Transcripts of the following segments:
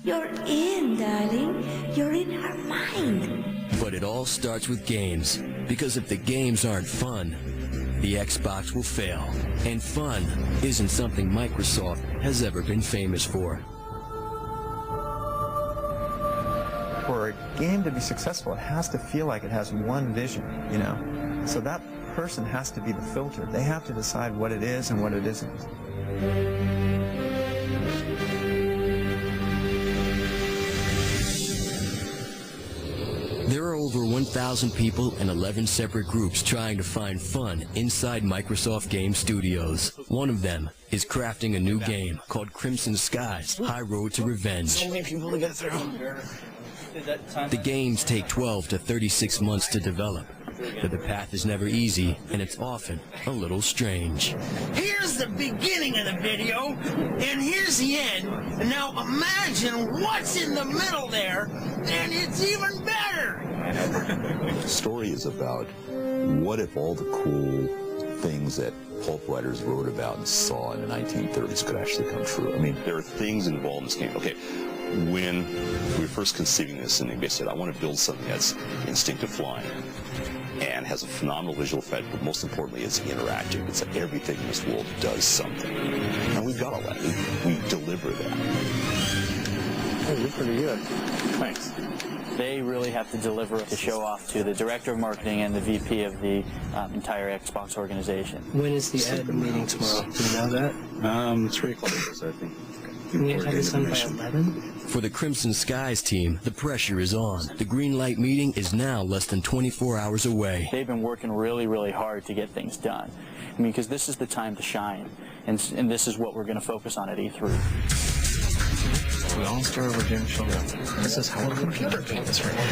You're in, darling. You're in her mind. But it all starts with games, because if the games aren't fun, the Xbox will fail. And fun isn't something Microsoft has ever been famous for. For a game to be successful, it has to feel like it has one vision, you know? So that person has to be the filter. They have to decide what it is and what it isn't. There are over 1,000 people and 11 separate groups trying to find fun inside Microsoft Game Studios. One of them is crafting a new game called Crimson Skies: High Road to Revenge. So many people to get through. The games take 12 to 36 months to develop, but the path is never easy, and it's often a little strange. Here's the beginning of the video, and here's the end. And now imagine what's in the middle there, and it's even better. The story is about what if all the cool things that pulp writers wrote about and saw in the 1930s could actually come true. I mean, there are things involved in this game. Okay, when we were first conceiving this, and they said, I want to build something that's instinctive flying and has a phenomenal visual effect, but most importantly, it's interactive. It's like everything in this world does something. And we've got all that. We deliver that. Hey, you're pretty good. Thanks. They really have to deliver to show off to the director of marketing and the VP of the entire Xbox organization. When is the ed meeting tomorrow? Do you know that? 3 o'clock, I think. Can we have this done by 11? For the Crimson Skies team, the pressure is on. The green light meeting is now less than 24 hours away. They've been working really, really hard to get things done. I mean, because this is the time to shine, and this is what we're going to focus on at E3. We all start over Jim Shoulder. This is how a computer game is written.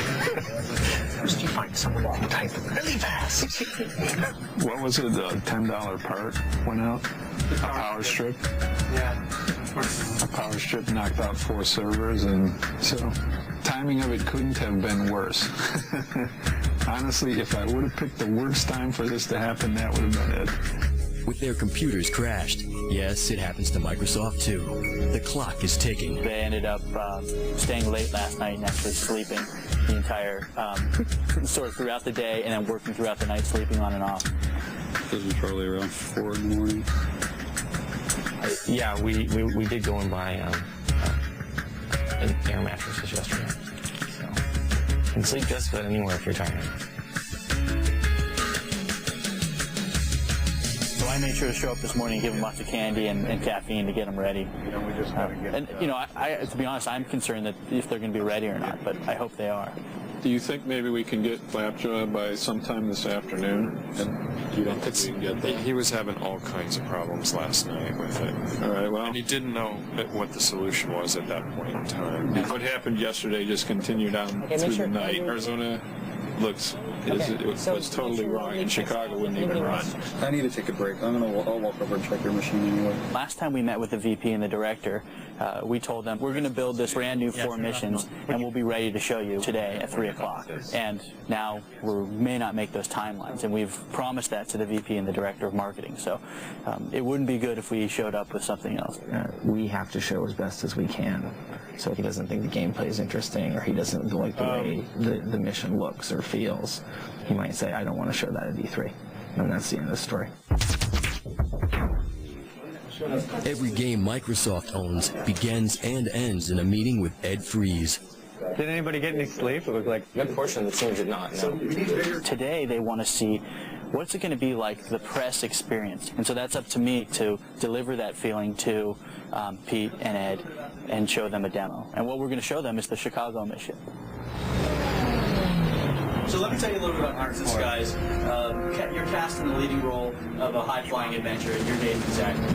First you find someone who can type really fast. What was it, a $10 part went out? A power strip? Yeah. A power strip knocked out 4 servers, and so timing of it couldn't have been worse. Honestly, if I would have picked the worst time for this to happen, that would have been it. With their computers crashed, yes, it happens to Microsoft too. The clock is ticking. They ended up staying late last night and actually sleeping the entire, sort of throughout the day, and then working throughout the night, sleeping on and off. This was probably around 4 in the morning. Yeah, we did go and buy an air mattresses yesterday. So you can sleep just about anywhere if you're tired. So I made sure to show up this morning and give them lots of candy and caffeine to get them ready. You know, we just gotta get and you know, to be honest, I'm concerned that if they're going to be ready or not, but I hope they are. Do you think maybe we can get Flapjaw by sometime this afternoon? And you don't think we can get that? He was having all kinds of problems last night with it. All right, well. And he didn't know what the solution was at that point in time. What happened yesterday just continued on through the night. Arizona looks, it was totally wrong. In Chicago wouldn't even run. I need to take a break. I'll walk over and check your machine anyway. Last time we met with the VP and the director, we told them we're going to build this brand new 4 missions, and we'll be ready to show you today at 3 o'clock. And now we may not make those timelines, and we've promised that to the VP and the director of marketing. So it wouldn't be good if we showed up with something else. We have to show as best as we can. So if he doesn't think the gameplay is interesting, or he doesn't like the way the mission looks or feels, he might say, I don't want to show that at E3. And that's the end of the story. Every game Microsoft owns begins and ends in a meeting with Ed Freeze. Did anybody get any sleep? It looked like A good portion of the team did not, no. Today they want to see what's it going to be like the press experience. And so that's up to me to deliver that feeling to Pete and Ed and show them a demo. And what we're going to show them is the Chicago mission. So let me tell you a little bit about Crimson Skies. You're cast in the leading role of a high-flying adventure, and you're Nathan Zachary.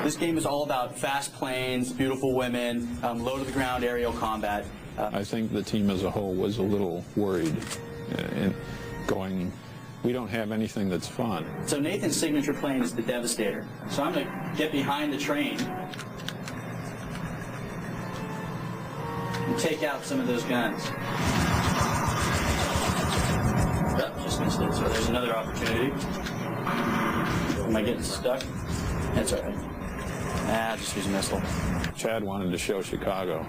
This game is all about fast planes, beautiful women, low-to-the-ground aerial combat. I think the team as a whole was a little worried in going, we don't have anything that's fun. So Nathan's signature plane is the Devastator. So I'm going to get behind the train and take out some of those guns. Oh, just missed it. So there's another opportunity. Am I getting stuck? That's all right. Just use a missile. Chad wanted to show Chicago,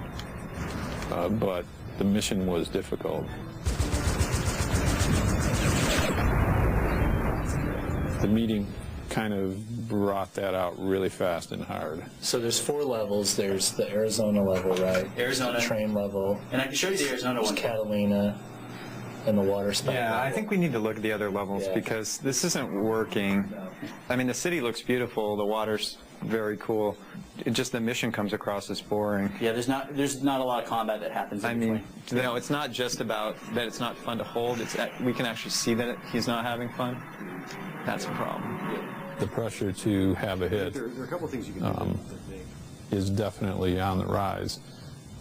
but the mission was difficult. The meeting kind of brought that out really fast and hard. So there's 4 levels. There's the Arizona level, right? Arizona. The train level. And I can show you the Arizona one. There's Catalina and the water spout level. I think we need to look at the other levels because this isn't working. I mean, the city looks beautiful. The water's very cool. Just the mission comes across as boring. Yeah, there's not a lot of combat that happens. I mean, it's not just about that it's not fun to hold. It's that we can actually see that he's not having fun. That's a problem. The pressure to have a hit is definitely on the rise,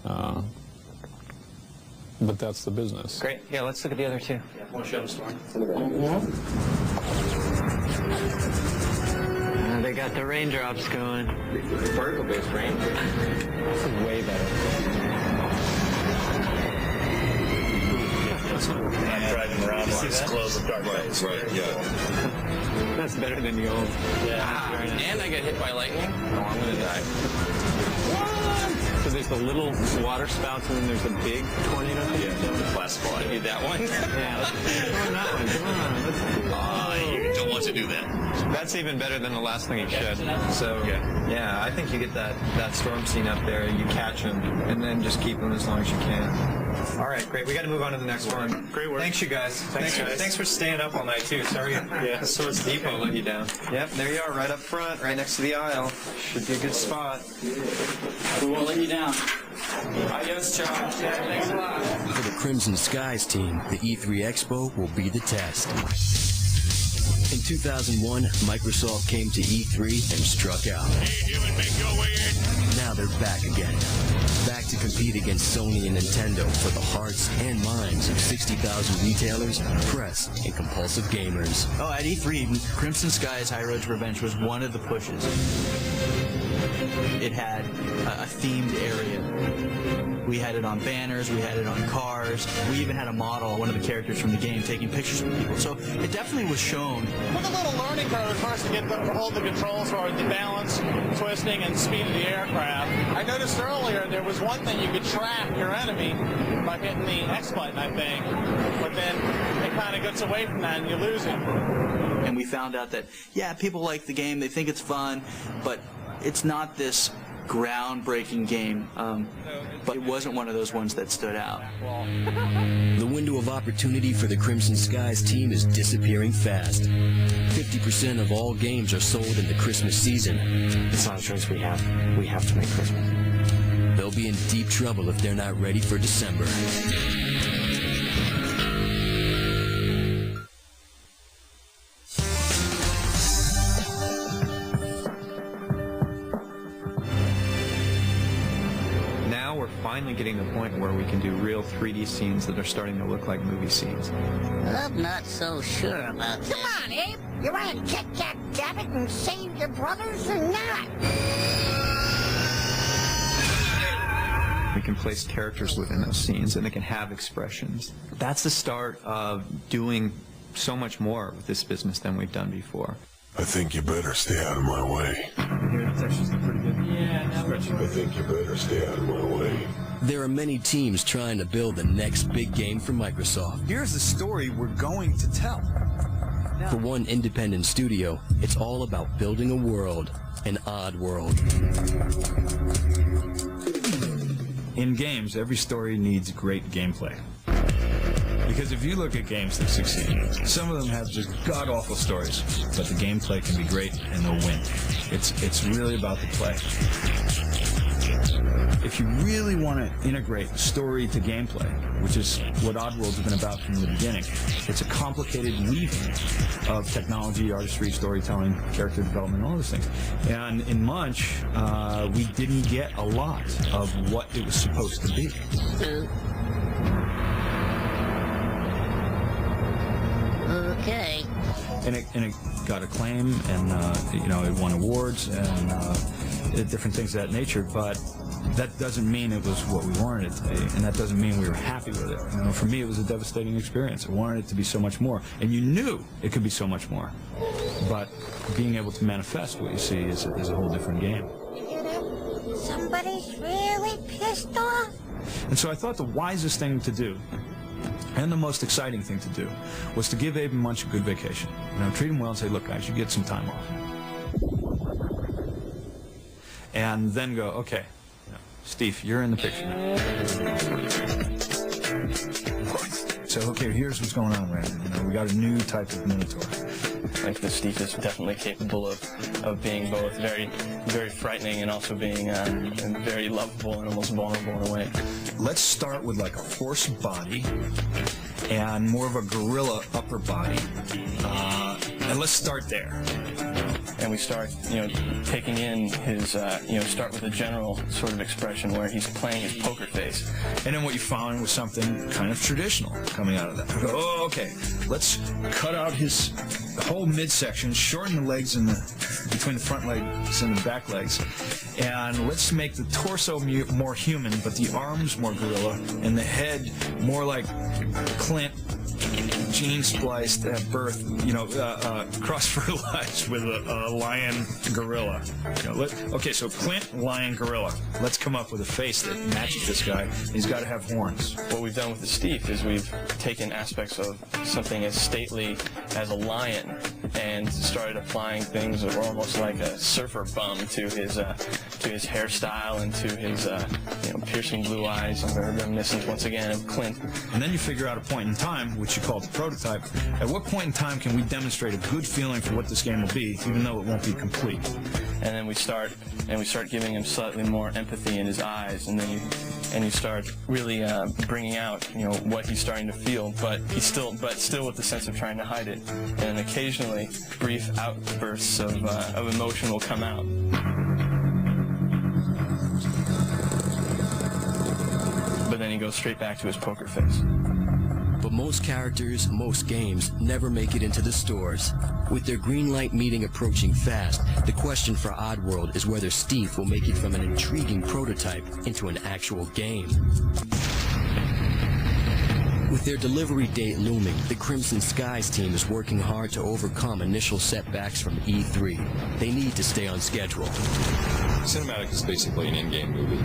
but that's the business. Great. Yeah, let's look at the other 2. Want to show the story? They got the raindrops going. Particle-based rain. This is way better. I'm driving around. This close with dark lights. Right, yeah. That's better than the old. And I get hit by lightning. Oh, I'm gonna die. So there's the little water spouts and then there's the big tornado thing? Yeah, classical. I need that one. Yeah, let's go that one. Come on, let's do it. You don't want to do that. That's even better than the last thing he should. So, yeah, I think you get that storm scene up there, you catch him, and then just keep him as long as you can. All right, great. We got to move on to the next one. Great work. Thanks, you guys. Thanks for staying up all night, too. Sorry. Yeah, Swords Depot let you down. Yep, there you are, right up front, right next to the aisle. Should be a good spot. We won't let you down. Adios, Charles. Thanks a lot. For the Crimson Skies team, the E3 Expo will be the test. In 2001, Microsoft came to E3 and struck out. Hey, human, make your way in. Now they're back again. Back to compete against Sony and Nintendo for the hearts and minds of 60,000 retailers, press, and compulsive gamers. Oh, at E3, Crimson Skies High Road to Revenge was one of the pushes. It had a themed area. We had it on banners, we had it on cars, we even had a model, one of the characters from the game, taking pictures with people. So it definitely was shown. With a little learning curve first to get to hold the controls for the balance, twisting, and speed of the aircraft. I noticed earlier there was one thing you could track your enemy by hitting the X button, I think, but then it kind of gets away from that and you lose it. And we found out that, yeah, people like the game, they think it's fun, but it's not this groundbreaking game, but it wasn't one of those ones that stood out. The window of opportunity for the Crimson Skies team is disappearing fast. 50% of all games are sold in the Christmas season. It's not a choice we have. We have to make Christmas. They'll be in deep trouble if they're not ready for December. Finally getting to the point where we can do real 3D scenes that are starting to look like movie scenes. I'm not so sure about this. Come on, Abe! You want to kick that Dabbit and save your brothers or not? We can place characters within those scenes and they can have expressions. That's the start of doing so much more with this business than we've done before. I think you better stay out of my way. Here, the textures look pretty good. Yeah, I think you better stay out of my way. There are many teams trying to build the next big game for Microsoft. Here's the story we're going to tell. For one independent studio, it's all about building a world, an odd world. In games, every story needs great gameplay. Because if you look at games that succeed, some of them have just god-awful stories, but the gameplay can be great and they'll win. It's really about the play. If you really want to integrate story to gameplay, which is what Oddworld's been about from the beginning, it's a complicated weaving of technology, artistry, storytelling, character development, all those things. And in Munch, we didn't get a lot of what it was supposed to be. Okay. And it got acclaim, and it won awards and different things of that nature. But that doesn't mean it was what we wanted it to be, and that doesn't mean we were happy with it. For me, it was a devastating experience. I wanted it to be so much more, and you knew it could be so much more. But being able to manifest what you see is a whole different game. Somebody's really pissed off. And so I thought the wisest thing to do, and the most exciting thing to do, was to give Abe and Munch a good vacation. You know, treat them well and say, look, guys, you get some time off. And then go, okay, Steve, you're in the picture now. So, okay, here's what's going on right now. You know, we got a new type of Minotaur. I think the Steve is definitely capable of being both very frightening and also being very lovable and almost vulnerable in a way. Let's start with like a horse body and more of a gorilla upper body. And let's start there. And we start, taking in his, start with a general sort of expression where he's playing his poker face. And then what you found was something kind of traditional coming out of that. I go, oh, okay, let's cut out his whole midsection, shorten the legs between the front legs and the back legs, and let's make the torso more human, but the arms more gorilla, and the head more like Clint, gene spliced at birth, cross-fertilized with a lion gorilla. Okay, so Clint, lion, gorilla. Let's come up with a face that matches this guy. He's got to have horns. What we've done with the Steve is we've taken aspects of something as stately as a lion and started applying things that were almost like a surfer bum to his hairstyle and to his piercing blue eyes, and very reminiscent once again of Clint. And then you figure out a point in time, which you call the prototype. At what point in time can we demonstrate a good feeling for what this game will be, even though it won't be complete? And then we start giving him slightly more empathy in his eyes, and then you start really bringing out what he's starting to feel, but still with the sense of trying to hide it. And occasionally brief outbursts of emotion will come out. But then he goes straight back to his poker face. But most characters, most games, never make it into the stores. With their green light meeting approaching fast, the question for Oddworld is whether Steve will make it from an intriguing prototype into an actual game. With their delivery date looming, the Crimson Skies team is working hard to overcome initial setbacks from E3. They need to stay on schedule. Cinematic is basically an in-game movie.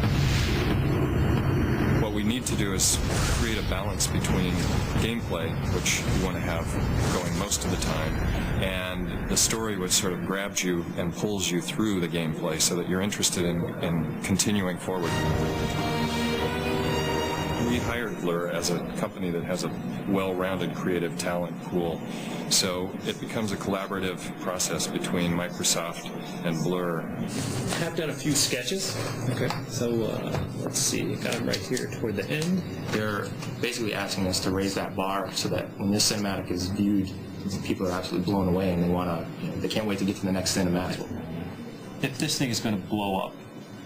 What we need to do is create a balance between gameplay, which you want to have going most of the time, and the story which sort of grabs you and pulls you through the gameplay so that you're interested in continuing forward. We hired Blur as a company that has a well-rounded creative talent pool, so it becomes a collaborative process between Microsoft and Blur. I've done a few sketches. Okay. So let's see, I got them right here toward the end. They're basically asking us to raise that bar so that when this cinematic is viewed, people are absolutely blown away and they can't wait to get to the next cinematic. If this thing is going to blow up,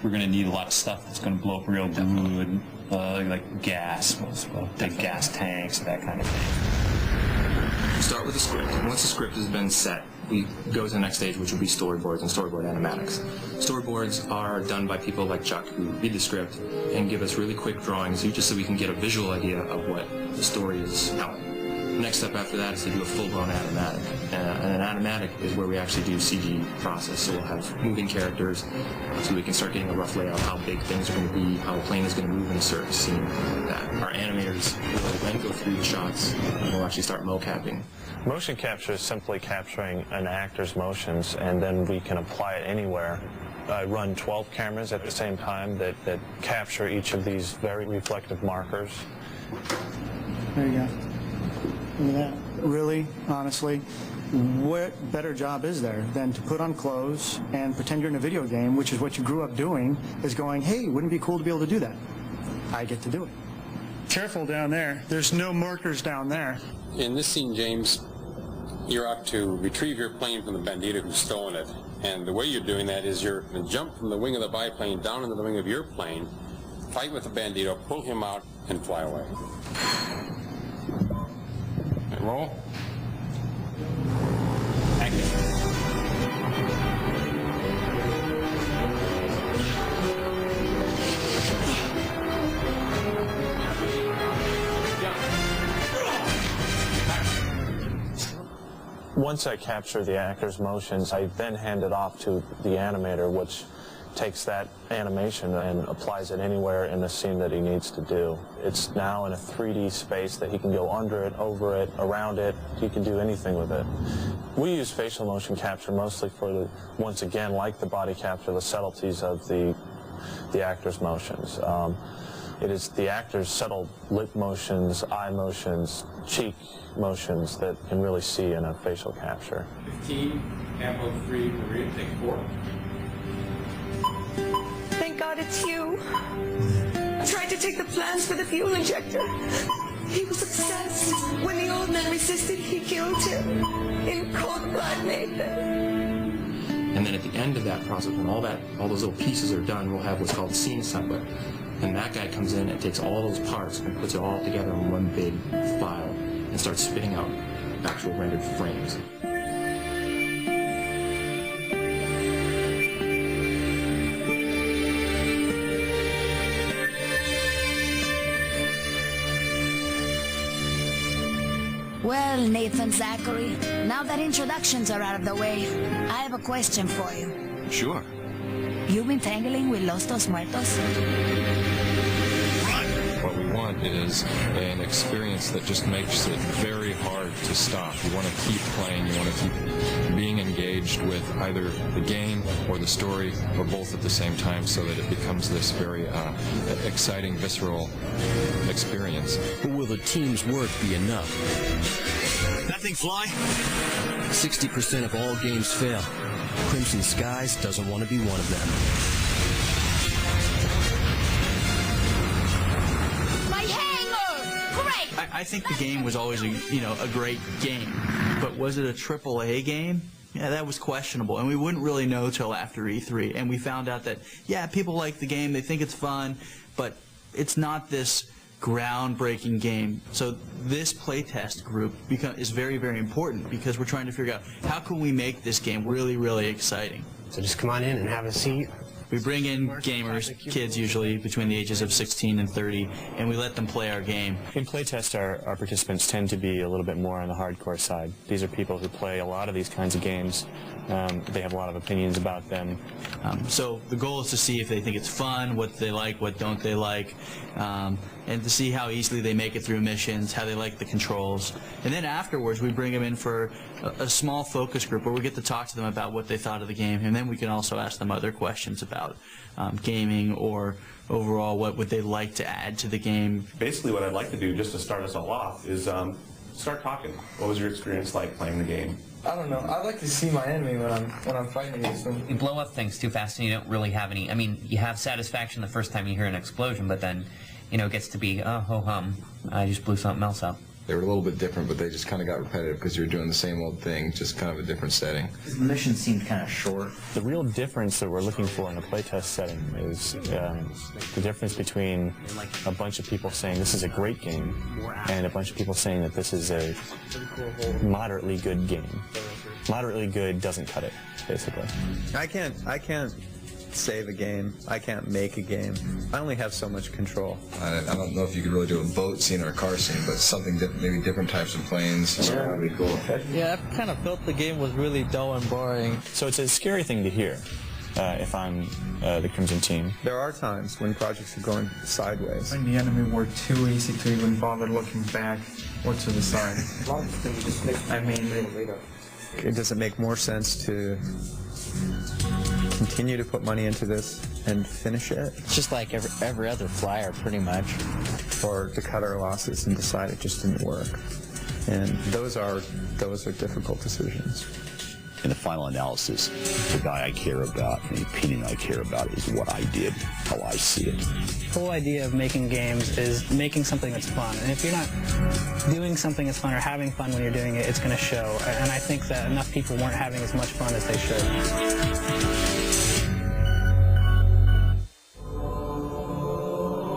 we're going to need a lot of stuff that's going to blow up real good, like gas, big gas tanks, that kind of thing. We start with the script. Once the script has been set, we go to the next stage, which will be storyboards and storyboard animatics. Storyboards are done by people like Chuck, who read the script and give us really quick drawings, just so we can get a visual idea of what the story is telling. The next step after that is to do a full-blown animatic. And an animatic is where we actually do CG process, so we'll have moving characters, so we can start getting a rough layout of how big things are going to be, how a plane is going to move in a certain scene. Our animators will then go through the shots, and we'll actually start mocapping. Motion capture is simply capturing an actor's motions, and then we can apply it anywhere. I run 12 cameras at the same time that capture each of these very reflective markers. There you go. Look at that. Really, honestly, what better job is there than to put on clothes and pretend you're in a video game, which is what you grew up doing, is going, hey, wouldn't it be cool to be able to do that? I get to do it. Careful down there. There's no markers down there. In this scene, James, you're out to retrieve your plane from the bandito who's stolen it. And the way you're doing that is you're going to jump from the wing of the biplane down into the wing of your plane, fight with the bandito, pull him out, and fly away. Okay, roll. Action. Once I capture the actor's motions, I then hand it off to the animator, which takes that animation and applies it anywhere in the scene that he needs to do. It's now in a 3D space that he can go under it, over it, around it. He can do anything with it. We use facial motion capture mostly for the, once again, like the body capture, the subtleties of the actor's motions. It is the actor's subtle lip motions, eye motions, cheek motions that you can really see in a facial capture. 15, ammo 3, Maria, take 4. Thank God it's you. I tried to take the plans for the fuel injector. He was obsessed. When the old man resisted, he killed him. In cold blood, Nathan. And then at the end of that process, when all those little pieces are done, we'll have what's called a scene assembler. And that guy comes in and takes all those parts and puts it all together in one big file and starts spitting out actual rendered frames. Well, Nathan Zachary, now that introductions are out of the way, I have a question for you. Sure. You've been tangling with Los Dos Muertos? What we want is an experience that just makes it very hard to stop. You want to keep playing, you want to keep being engaged with either the game or the story or both at the same time so that it becomes this very exciting, visceral experience. But will the team's work be enough? That thing fly? 60% of all games fail. Crimson Skies doesn't want to be one of them. My hanger! Great! I think the game was always a great game, but was it a AAA game? Yeah, that was questionable, and we wouldn't really know till after E3, and we found out that, yeah, people like the game, they think it's fun, but it's not this groundbreaking game. So this playtest group is very, very important because we're trying to figure out how can we make this game really, really exciting. So just come on in and have a seat. We bring in gamers, kids usually between the ages of 16 and 30, and we let them play our game. In playtest, our participants tend to be a little bit more on the hardcore side. These are people who play a lot of these kinds of games. They have a lot of opinions about them. So the goal is to see if they think it's fun, what they like, what don't they like, and to see how easily they make it through missions, how they like the controls. And then afterwards, we bring them in for a small focus group where we get to talk to them about what they thought of the game, and then we can also ask them other questions about gaming or overall what would they like to add to the game. Basically what I'd like to do just to start us all off is start talking. What was your experience like playing the game? I don't know. I like to see my enemy when I'm fighting against them. You blow up things too fast and you don't really have any. I mean, you have satisfaction the first time you hear an explosion, but then, it gets to be, oh, ho hum, I just blew something else up. They were a little bit different, but they just kind of got repetitive because you were doing the same old thing, just kind of a different setting. The mission seemed kind of short. The real difference that we're looking for in a playtest setting is the difference between a bunch of people saying this is a great game and a bunch of people saying that this is a moderately good game. Moderately good doesn't cut it, basically. I can't save a game. I can't make a game. I only have so much control. I don't know if you could really do a boat scene or a car scene, but something different, maybe different types of planes. Yeah, that would be cool. Yeah, I kind of felt the game was really dull and boring. So it's a scary thing to hear if I'm the Crimson team. There are times when projects are going sideways. When the enemy were too easy to even bother looking back or to the side. I mean, does it make more sense to continue to put money into this and finish it? Just like every other flyer, pretty much. Or to cut our losses and decide it just didn't work. And those are difficult decisions. In the final analysis, the guy I care about and the opinion I care about is what I did, how I see it. The whole idea of making games is making something that's fun. And if you're not doing something that's fun or having fun when you're doing it, it's going to show. And I think that enough people weren't having as much fun as they should.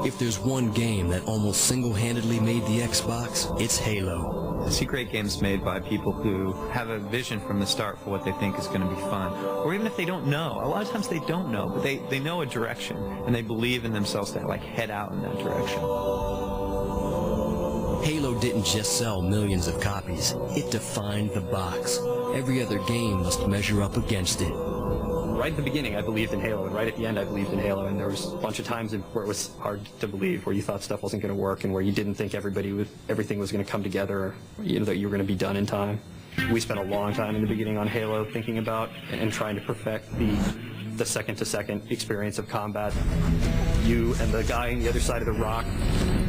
If there's one game that almost single-handedly made the Xbox, it's Halo. I see great games made by people who have a vision from the start for what they think is going to be fun. Or even if they don't know. A lot of times they don't know, but they know a direction, and they believe in themselves to head out in that direction. Halo didn't just sell millions of copies. It defined the box. Every other game must measure up against it. right at the beginning, I believed in Halo, and right at the end, I believed in Halo, and there was a bunch of times where it was hard to believe, where you thought stuff wasn't going to work, and where you didn't think everything was going to come together, that you were going to be done in time. We spent a long time in the beginning on Halo thinking about and trying to perfect the second-to-second experience of combat. You and the guy on the other side of the rock,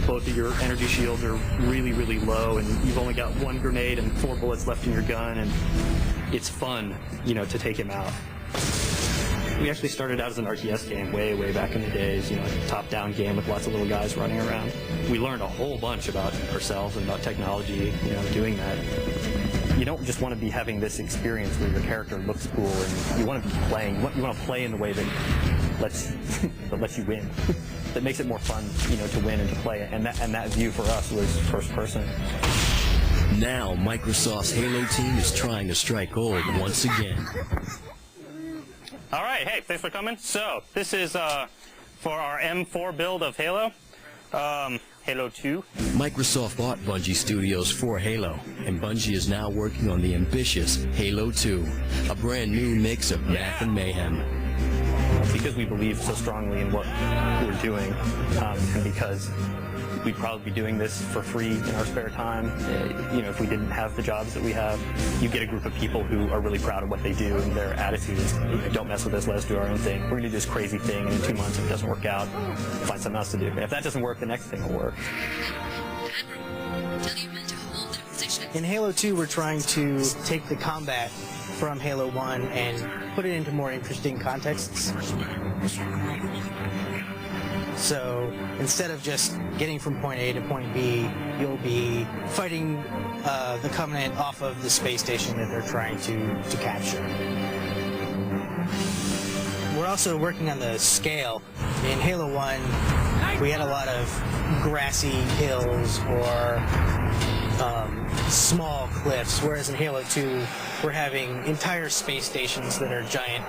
both of your energy shields are really, really low, and you've only got 1 grenade and 4 bullets left in your gun, and it's fun, to take him out. We actually started out as an RTS game way, way back in the days, a top-down game with lots of little guys running around. We learned a whole bunch about ourselves and about technology, doing that. You don't just want to be having this experience where your character looks cool, and you want to be playing. You want to play in the way that lets you win, that makes it more fun, to win and to play. And that view for us was first person. Now, Microsoft's Halo team is trying to strike gold once again. All right, hey, thanks for coming. So, this is for our M4 build of Halo, Halo 2. Microsoft bought Bungie Studios for Halo, and Bungie is now working on the ambitious Halo 2, a brand new mix of math and mayhem. Because we believe so strongly in what we're doing, and because we'd probably be doing this for free in our spare time. If we didn't have the jobs that we have, you get a group of people who are really proud of what they do, and their attitude is, don't mess with us, let us do our own thing. We're going to do this crazy thing, and in 2 months, if it doesn't work out, we'll find something else to do. If that doesn't work, the next thing will work. In Halo 2, we're trying to take the combat from Halo 1 and put it into more interesting contexts. So instead of just getting from point A to point B, you'll be fighting the Covenant off of the space station that they're trying to capture. We're also working on the scale. In Halo 1, we had a lot of grassy hills or small cliffs, whereas in Halo 2, we're having entire space stations that are giant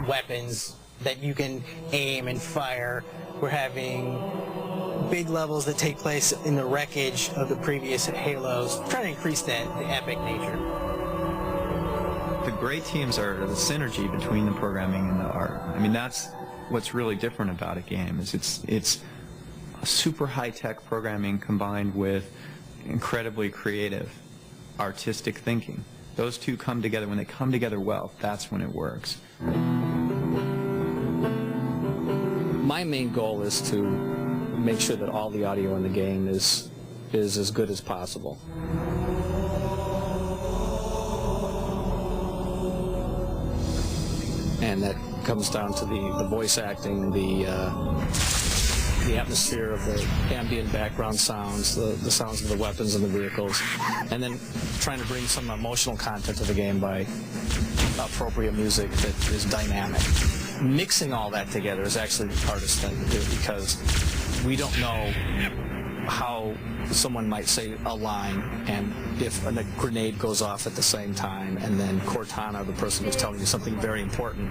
weapons that you can aim and fire. We're having big levels that take place in the wreckage of the previous Halos, trying to increase the epic nature. The great teams are the synergy between the programming and the art. I mean, that's what's really different about a game, is it's a super high-tech programming combined with incredibly creative, artistic thinking. Those two come together. When they come together well, that's when it works. My main goal is to make sure that all the audio in the game is as good as possible. And that comes down to the voice acting, the atmosphere of the ambient background sounds, the sounds of the weapons and the vehicles, and then trying to bring some emotional content to the game by appropriate music that is dynamic. Mixing all that together is actually the hardest thing to do, because we don't know how someone might say a line, and if a grenade goes off at the same time, and then Cortana, the person who's telling you something very important,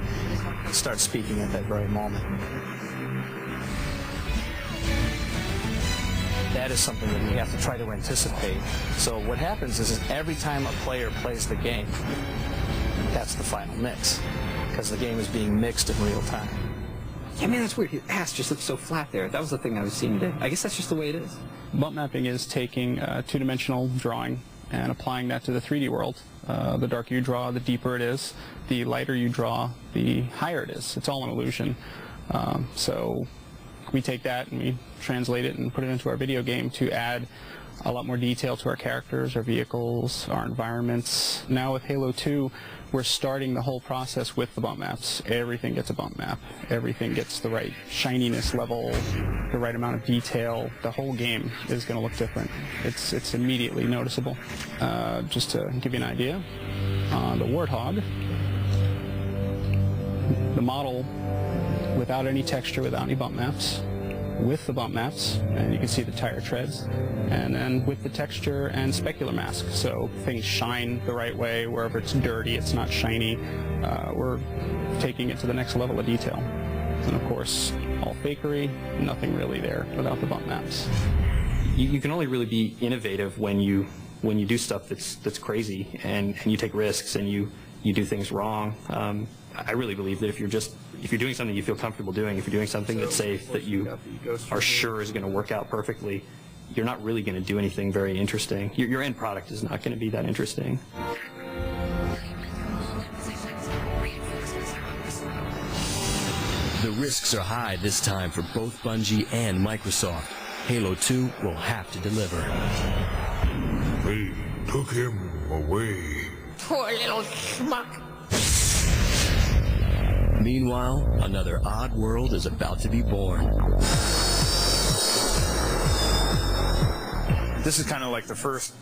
starts speaking at that very moment. That is something that we have to try to anticipate. So what happens is every time a player plays the game, that's the final mix, because the game is being mixed in real time. Yeah, man, that's weird. His ass just looks so flat there. That was the thing I was seeing today. I guess that's just the way it is. Bump mapping is taking two-dimensional drawing and applying that to the 3D world. The darker you draw, the deeper it is. The lighter you draw, the higher it is. It's all an illusion. So we take that and we translate it and put it into our video game to add a lot more detail to our characters, our vehicles, our environments. Now with Halo 2, we're starting the whole process with the bump maps. Everything gets a bump map. Everything gets the right shininess level, the right amount of detail. The whole game is going to look different. It's immediately noticeable. Just to give you an idea, the Warthog, the model without any texture, without any bump maps, with the bump maps, and you can see the tire treads, and then with the texture and specular mask, so things shine the right way. Wherever it's dirty, it's not shiny. We're taking it to the next level of detail. And of course, all fakery, nothing really there without the bump maps. You can only really be innovative when you do stuff that's crazy, and you take risks, and you you do things wrong. I really believe that if you're doing something you feel comfortable doing, if you're doing something that's safe, that you are sure is going to work out perfectly, you're not really going to do anything very interesting. Your end product is not going to be that interesting. The risks are high this time for both Bungie and Microsoft. Halo 2 will have to deliver. We took him away. Poor little schmuck. Meanwhile, another odd world is about to be born. This is kind of like the first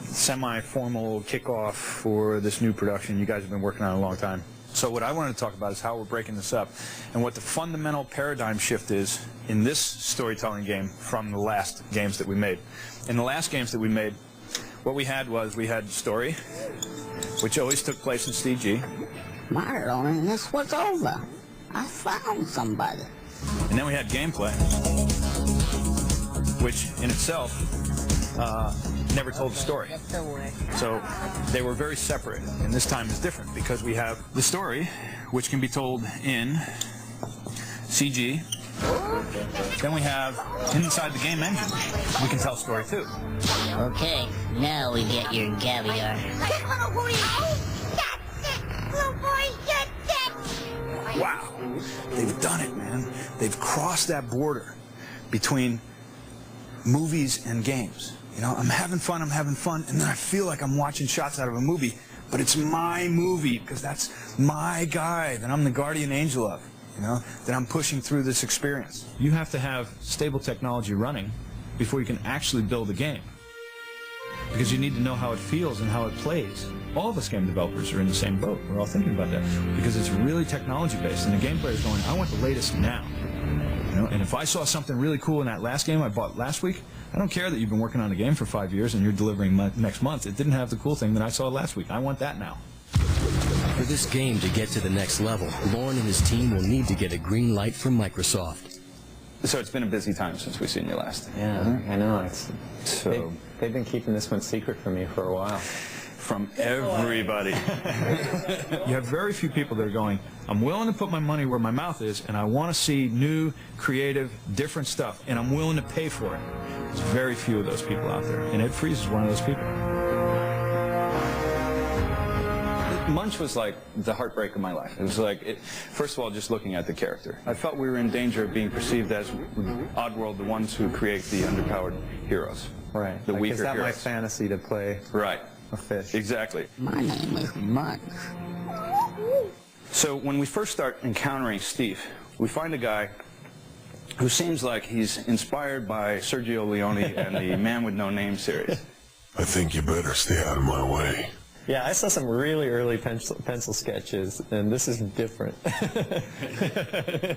semi-formal kickoff for this new production you guys have been working on a long time. So what I wanted to talk about is how we're breaking this up and what the fundamental paradigm shift is in this storytelling game from the last games that we made. In the last games that we made, what we had story, which always took place in CG. My loneliness was over. I found somebody. And then we had gameplay, which in itself never told the story. So they were very separate, and this time is different because we have the story, which can be told in CG. Then we have inside the game engine, we can tell story too. Okay, now we get your caviar. Wow, they've done it, man. They've crossed that border between movies and games. You know, I'm having fun, and then I feel like I'm watching shots out of a movie, but it's my movie because that's my guy that I'm the guardian angel of, you know, that I'm pushing through this experience. You have to have stable technology running before you can actually build a game, because you need to know how it feels and how it plays. All of us game developers are in the same boat. We're all thinking about that because it's really technology-based, and the game player is going, I want the latest now. You know, and if I saw something really cool in that last game I bought last week, I don't care that you've been working on a game for 5 years and you're delivering next month. It didn't have the cool thing that I saw last week. I want that now. For this game to get to the next level, Lorne and his team will need to get a green light from Microsoft. So it's been a busy time since we've seen you last. Yeah, I know. They've been keeping this one secret from me for a while. From everybody. You have very few people that are going, I'm willing to put my money where my mouth is, and I want to see new, creative, different stuff, and I'm willing to pay for it. There's very few of those people out there, and Ed Freeze is one of those people. Munch was like the heartbreak of my life. It was like, first of all, just looking at the character. I felt we were in danger of being perceived as Oddworld, the ones who create the underpowered heroes. Right. The weaker heroes. Is that my fantasy to play? Right. A fish. Exactly. My name is Munch. So when we first start encountering Steve, we find a guy who seems like he's inspired by Sergio Leone and the Man with No Name series. I think you better stay out of my way. Yeah, I saw some really early pencil sketches, and this is different.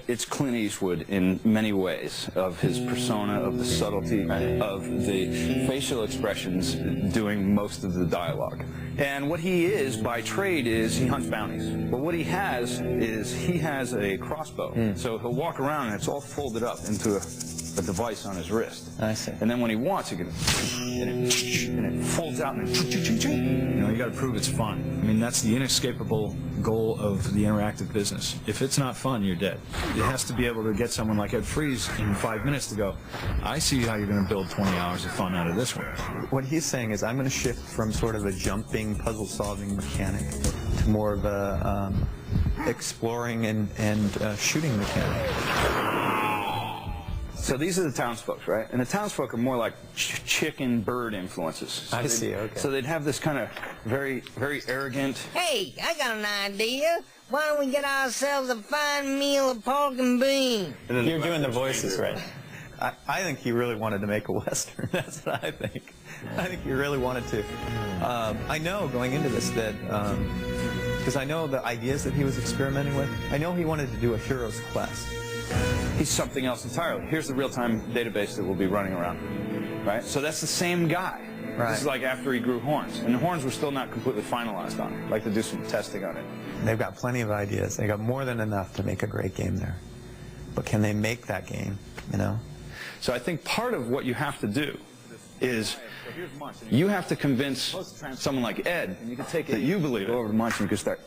It's Clint Eastwood in many ways, of his persona, of the subtlety, of the facial expressions doing most of the dialogue. And what he is by trade is he hunts bounties. But what he has is he has a crossbow. So he'll walk around and it's all folded up into a device on his wrist. I see. And then when he wants, he can, and it folds out and then, you know, you got to prove it's fun. I mean, that's the inescapable goal of the interactive business. If it's not fun, you're dead. It has to be able to get someone like Ed Freeze in 5 minutes to go, I see how you're going to build 20 hours of fun out of this one. What he's saying is I'm going to shift from sort of a jumping, puzzle-solving mechanic to more of a exploring and shooting mechanic. So these are the townsfolk, right? And the townsfolk are more like chicken bird influences. So I see, okay. So they'd have this kind of very, very arrogant... Hey, I got an idea. Why don't we get ourselves a fine meal of pork and beans? You're doing the voices, right? I think he really wanted to make a Western. That's what I think. I think he really wanted to. I know going into this that, because I know the ideas that he was experimenting with, I know he wanted to do a hero's quest. He's something else entirely. Here's the real-time database that will be running around, right? So that's the same guy. Right. This is like after he grew horns, and the horns were still not completely finalized on it. I'd like to do some testing on it. They've got plenty of ideas. They got more than enough to make a great game there. But can they make that game, you know? So I think part of what you have to do is you have to convince someone like Ed that you believe it. Go over to Munch and you can start,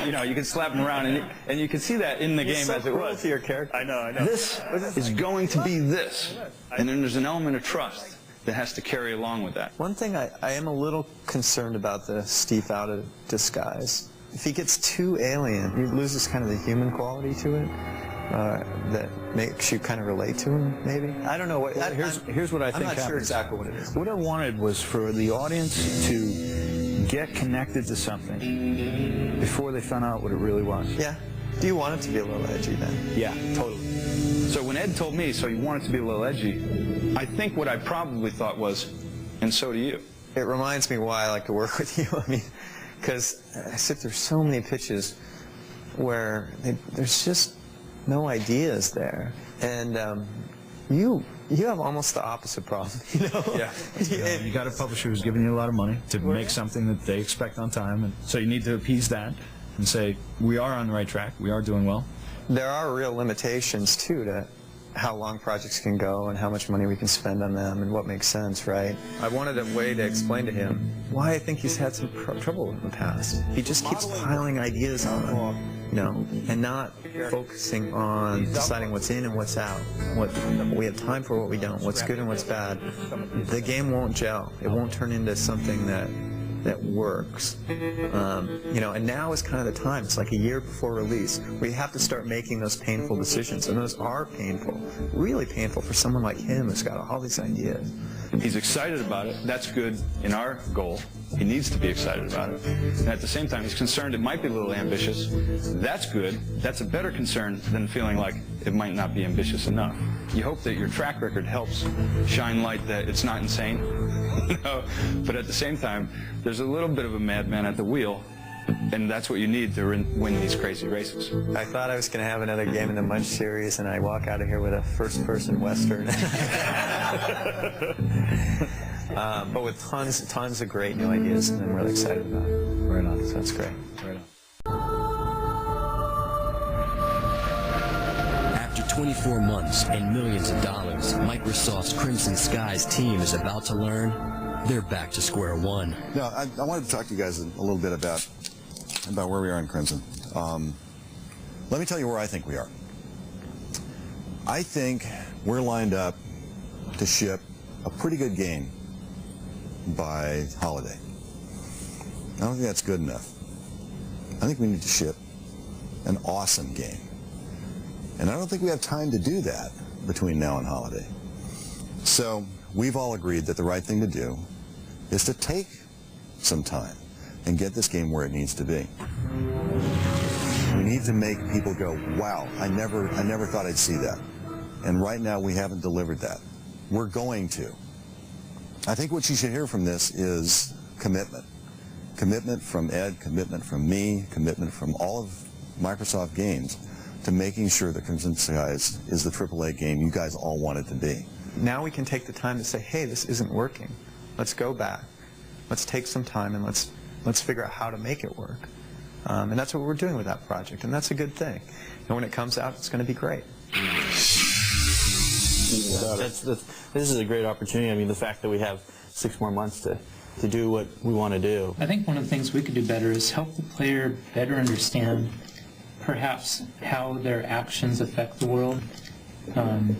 you know, you can slap him around, and you can see that in the game as it was. To your character. I know. This is going to be this, and then there's an element of trust that has to carry along with that. One thing I am a little concerned about the Steve out of disguise. If he gets too alien, he loses kind of the human quality to it. That makes you kind of relate to him, maybe? I don't know what. Here's what I think I'm not sure happens. exactly what it is. What I wanted was for the audience to get connected to something before they found out what it really was. Yeah. Do you want it to be a little edgy then? Yeah, totally. So when Ed told me, so you want it to be a little edgy, I think what I probably thought was, and so do you. It reminds me why I like to work with you. I mean, because I sit through so many pitches where there's just no ideas there, and you have almost the opposite problem, you know? Yeah. You got a publisher who's giving you a lot of money to make something that they expect on time, and so you need to appease that and say, we are on the right track, we are doing well. There are real limitations, too, to how long projects can go and how much money we can spend on them and what makes sense, right? I wanted a way to explain to him why I think he's had some trouble in the past. He just keeps piling ideas on, you know, and not focusing on deciding what's in and what's out, what we have time for, what we don't, what's good and what's bad. The game won't gel. It won't turn into something that works. You know, and now is kind of the time. It's like a year before release. We have to start making those painful decisions, and those are painful, really painful for someone like him who's got all these ideas. He's excited about it. That's good in our goal. He needs to be excited about it. And at the same time, he's concerned it might be a little ambitious. That's good. That's a better concern than feeling like it might not be ambitious enough. You hope that your track record helps shine light that it's not insane. You know? But at the same time, there's a little bit of a madman at the wheel, and that's what you need to win these crazy races. I thought I was going to have another game in the Munch series, and I walk out of here with a first-person Western. But with tons of great new ideas, and I'm really excited about it. Right on. So that's great. Right on. After 24 months and millions of dollars, Microsoft's Crimson Skies team is about to learn they're back to square one. No, I wanted to talk to you guys a little bit about where we are in Crimson. Let me tell you where I think we are. I think we're lined up to ship a pretty good game by holiday. I don't think that's good enough. I think we need to ship an awesome game. And I don't think we have time to do that between now and holiday. So we've all agreed that the right thing to do is to take some time and get this game where it needs to be. We need to make people go, wow, I never thought I'd see that. And right now we haven't delivered that. We're going to. I think what you should hear from this is commitment. Commitment from Ed, commitment from me, commitment from all of Microsoft Games to making sure that Crimson Skies is the AAA game you guys all want it to be. Now we can take the time to say, hey, this isn't working. Let's go back. Let's take some time and let's figure out how to make it work. And that's what we're doing with that project, and that's a good thing. And when it comes out, it's going to be great. This is a great opportunity. I mean, the fact that we have 6 more months to do what we want to do. I think one of the things we could do better is help the player better understand perhaps how their actions affect the world. And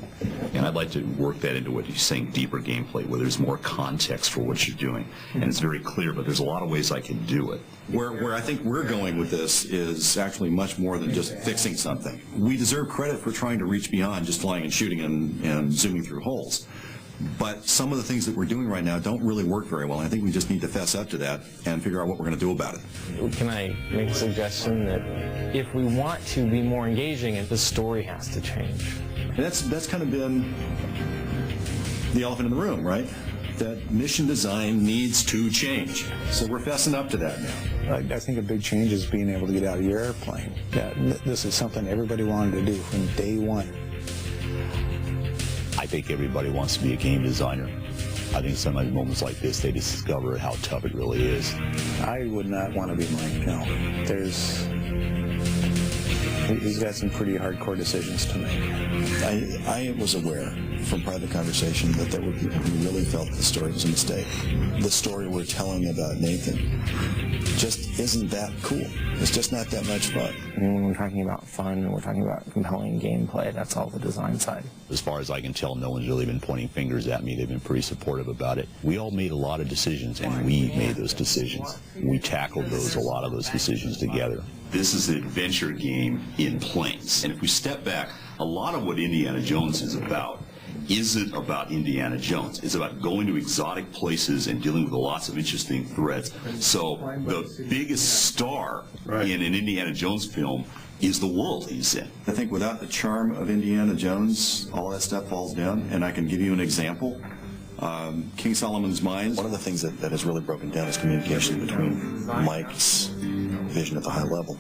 I'd like to work that into what you're saying, deeper gameplay, where there's more context for what you're doing. And it's very clear, but there's a lot of ways I can do it. Where I think we're going with this is actually much more than just fixing something. We deserve credit for trying to reach beyond just flying and shooting and zooming through holes. But some of the things that we're doing right now don't really work very well. I think we just need to fess up to that and figure out what we're going to do about it. Can I make a suggestion that if we want to be more engaging, the story has to change? And that's kind of been the elephant in the room, right? That mission design needs to change. So we're fessing up to that now. I think a big change is being able to get out of your airplane. This is something everybody wanted to do from day one. I think everybody wants to be a game designer. I think sometimes moments like this, they discover how tough it really is. I would not want to be Mike, no. He's got some pretty hardcore decisions to make. I was aware from private conversation that there were people who really felt the story was a mistake. The story we're telling about Nathan just isn't that cool. It's just not that much fun. When we're talking about fun, we're talking about compelling gameplay. That's all the design side. As far as I can tell, no one's really been pointing fingers at me. They've been pretty supportive about it. We all made a lot of decisions, and we made those decisions. We tackled a lot of those decisions together. This is an adventure game in planes. And if we step back, a lot of what Indiana Jones is about isn't about Indiana Jones. It's about going to exotic places and dealing with lots of interesting threats. So the biggest star in an Indiana Jones film is the world he's in. I think without the charm of Indiana Jones, all that stuff falls down. And I can give you an example. King Solomon's Mines, one of the things that has really broken down is communication between Mike's vision at the high level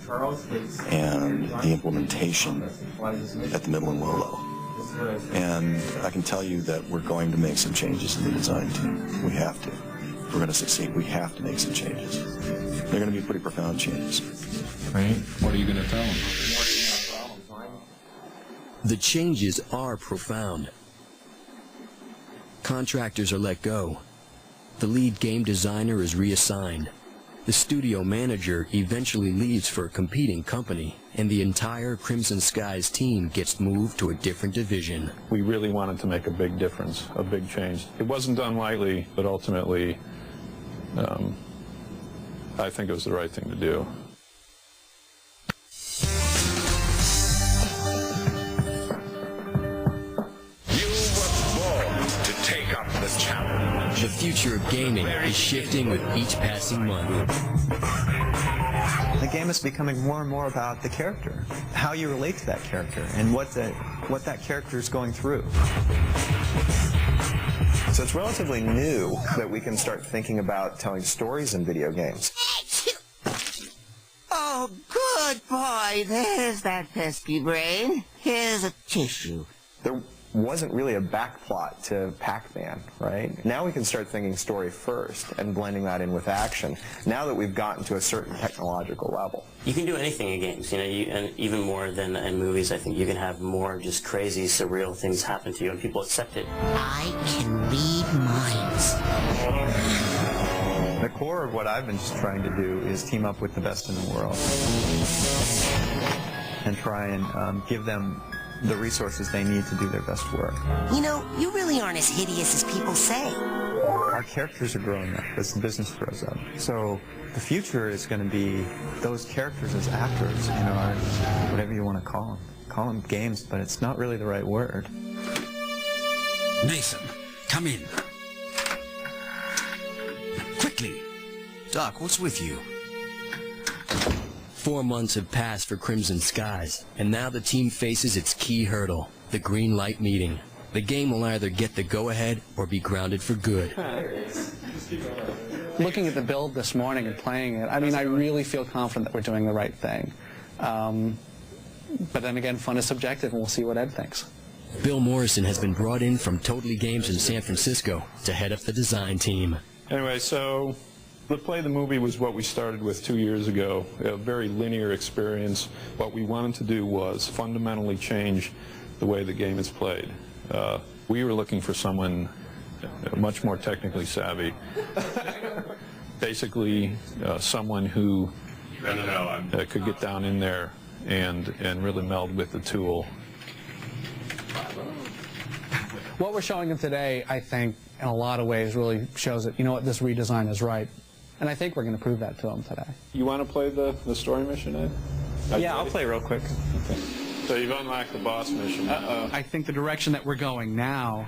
and the implementation at the middle and low level. And I can tell you that we're going to make some changes in the design team. We have to. If we're going to succeed, we have to make some changes. They're going to be pretty profound changes. Right? What are you going to tell them? The changes are profound. Contractors are let go. The lead game designer is reassigned. The studio manager eventually leaves for a competing company, and the entire Crimson Skies team gets moved to a different division. We really wanted to make a big difference, a big change. It wasn't done lightly, but ultimately, I think it was the right thing to do. The future of gaming is shifting with each passing month. The game is becoming more and more about the character, how you relate to that character, and what that character is going through. So it's relatively new that we can start thinking about telling stories in video games. Oh, good boy. There's that pesky brain. Here's a tissue. There wasn't really a backplot to Pac-Man, right? Now we can start thinking story first and blending that in with action, now that we've gotten to a certain technological level. You can do anything in games, and even more than in movies. I think you can have more just crazy, surreal things happen to you, and people accept it. I can read minds. The core of what I've been just trying to do is team up with the best in the world and try and give them the resources they need to do their best work. You know, you really aren't as hideous as people say. Our characters are growing up as the business grows up. So the future is going to be those characters as actors, or whatever you want to call them. Call them games, but it's not really the right word. Nathan, come in. Quickly. Doc, what's with you? 4 months have passed for Crimson Skies, and now the team faces its key hurdle, the green light meeting. The game will either get the go-ahead or be grounded for good. Looking at the build this morning and playing it, I really feel confident that we're doing the right thing. But then again, fun is subjective, and we'll see what Ed thinks. Bill Morrison has been brought in from Totally Games in San Francisco to head up the design team. Anyway, so the Play the Movie was what we started with 2 years ago, a very linear experience. What we wanted to do was fundamentally change the way the game is played. We were looking for someone much more technically savvy. Basically, someone who could get down in there and really meld with the tool. What we're showing them today, I think, in a lot of ways really shows that, this redesign is right. And I think we're going to prove that to them today. You want to play the story mission, Ed? Yeah, I'll play real quick. Okay. So you've unlocked the boss mission. I think the direction that we're going now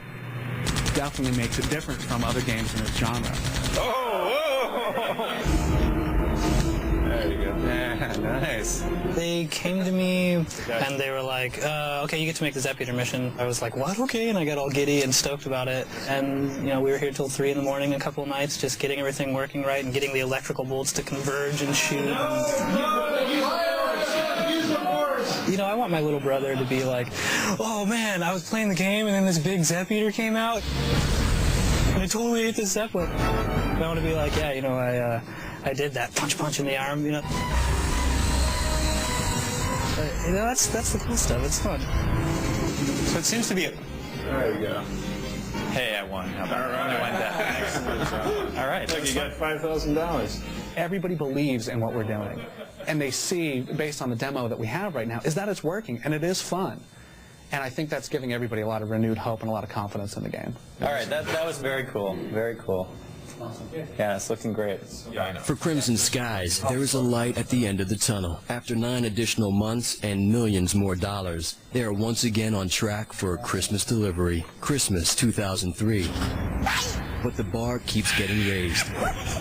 definitely makes a difference from other games in this genre. There you go. Yeah, nice. They came to me and they were like, okay, you get to make the Zeppiter mission. I was like, what? Okay. And I got all giddy and stoked about it. And, we were here till 3 in the morning a couple of nights, just getting everything working right and getting the electrical bolts to converge and shoot. I want my little brother to be like, oh man, I was playing the game and then this big Zeppiter came out and I totally ate the Zeppelin. And I want to be like, yeah, I did that punch in the arm, You know, that's the cool stuff. It's fun. So it seems to be a... There you go. Hey, I won. How about that? I won that. All right. Look, you got $5,000. Everybody believes in what we're doing. And they see, based on the demo that we have right now, is that it's working, and it is fun. And I think that's giving everybody a lot of renewed hope and a lot of confidence in the game. All right, that was very cool. Very cool. Awesome. Yeah, it's looking great. Yeah, I know. For Crimson Skies, there is a light at the end of the tunnel. After 9 additional months and millions more dollars, they are once again on track for a Christmas delivery, Christmas 2003. But the bar keeps getting raised.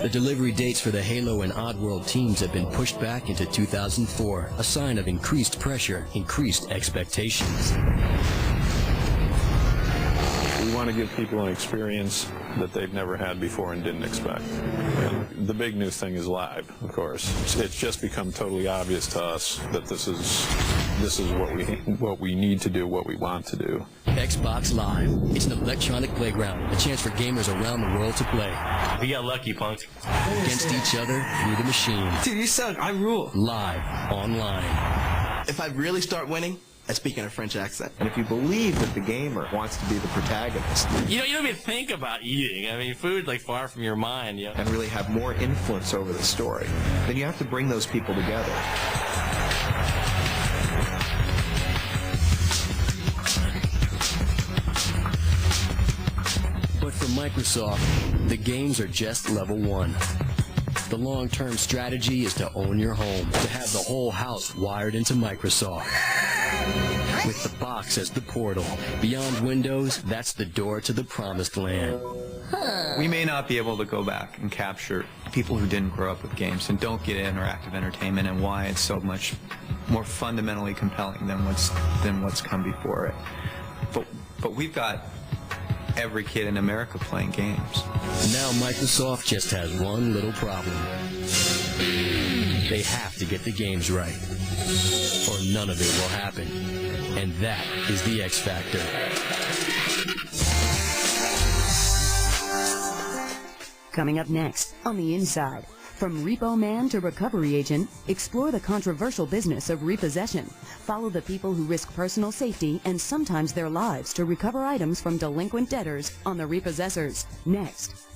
The delivery dates for the Halo and Oddworld teams have been pushed back into 2004, a sign of increased pressure, increased expectations. We want to give people an experience that they've never had before and didn't expect. And the big new thing is live, of course. It's just become totally obvious to us that this is what we need to do, what we want to do. Xbox Live. It's an electronic playground, a chance for gamers around the world to play. We got lucky, punk. Against each other through the machine. Dude, you suck. I rule. Live, online. If I really start winning, I speak in a French accent. And if you believe that the gamer wants to be the protagonist, You don't even think about eating. I mean, food's like far from your mind. You know? and really have more influence over the story, then you have to bring those people together. But for Microsoft, the games are just level 1. The long-term strategy is to own your home, to have the whole house wired into Microsoft. With the box as the portal. Beyond Windows, that's the door to the promised land. We may not be able to go back and capture people who didn't grow up with games and don't get interactive entertainment and why it's so much more fundamentally compelling than what's come before it. But we've got every kid in America playing games. Now Microsoft just has one little problem. They have to get the games right, or none of it will happen. And that is the X Factor. Coming up next, on the inside, from repo man to recovery agent, explore the controversial business of repossession. Follow the people who risk personal safety and sometimes their lives to recover items from delinquent debtors on The Repossessors. Next.